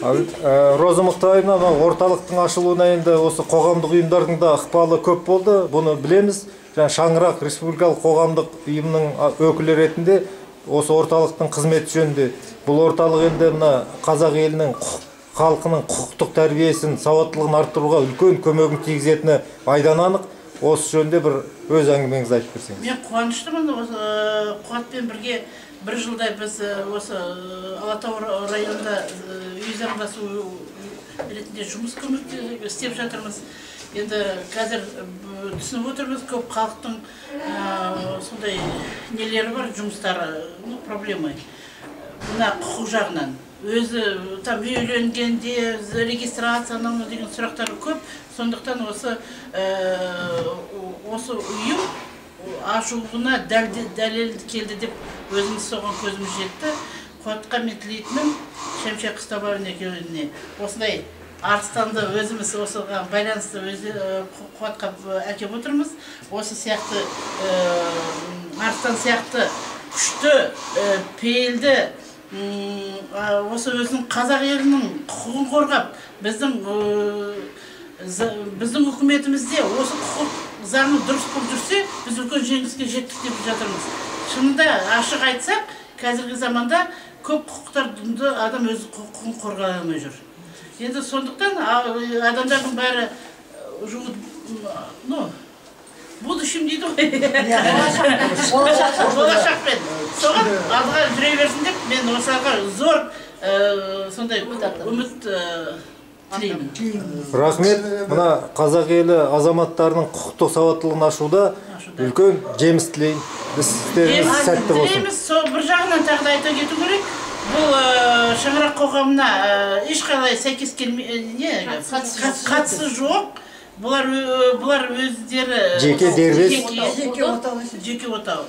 Роза Мұқтаевна, орталықтың ашылуына енді осы қоғамдық ұйымдардың да ықпалы көп болды. Бұны білеміз. Шаңырақ республикалық қоғамдық ұйымның өкілі ретінде осы орталықтың қызметі жөнінде бұл орталық енді мына қазақ елінің халқының құқықтық тәрбиесін, сауаттылығын арттыруға үлкен көмегін тигізетіні айдан анық. Осы жөнінде бір өз әңгімеңізді айтып берсеңіз. Мен қуаныштымын, Қуатпен бірге бір жылдай біз осы Алатау районында үй заңдасу ретінде жұмыс істеп жатырмыз. Енді қазір түсініп отырмыз, көп халықтың сондай нелері бар, жұмыстары, проблемы. Мына құқық жағынан. Өзі там үйленгенде регистрацияның деген сұрақтары көп. Сондықтан осы ұйым ашуына дәлел келді деп өзіміз соған көзіміз жетті. Қуатқа мен тілейтінім Шәмші Қыстабаевна екеуіне осындай арыстанды өзіміз осыған байланысты Қуатқа әкеп отырмыз. Осы сияқты арыстан сияқты күшті, пейілді, осы өзінің қазақ елінің құқығын қорғап, біздің үкіметімізде осы құқық заңы дұрыс болып жүрсе, біз үлкен жеңіске жеттік деп жатырмыз. Шынында ашық айтсақ, қазіргі заманда көп құқықтарды адам өз құқығын қорғай алмай жүр. Енді сондықтан адамдардың бәрі будущем дейді ғой. Болашақпен. Соған алға жүре берсін деп, мен осыға зор сондай үміт тілеймін. Рахмет. Мына қазақ елі азаматтарының құқықтық сауаттылығын ашуда үлкен жеміс тілеймін. Біз істеріңіз сәтті болсын. Бір жағынан тағы да айта кету керек. Бұл шаңырақ қоғамына ешқалай сәйкес қатысы жоқ. Бұлар өздері жеке дербес жеке отау.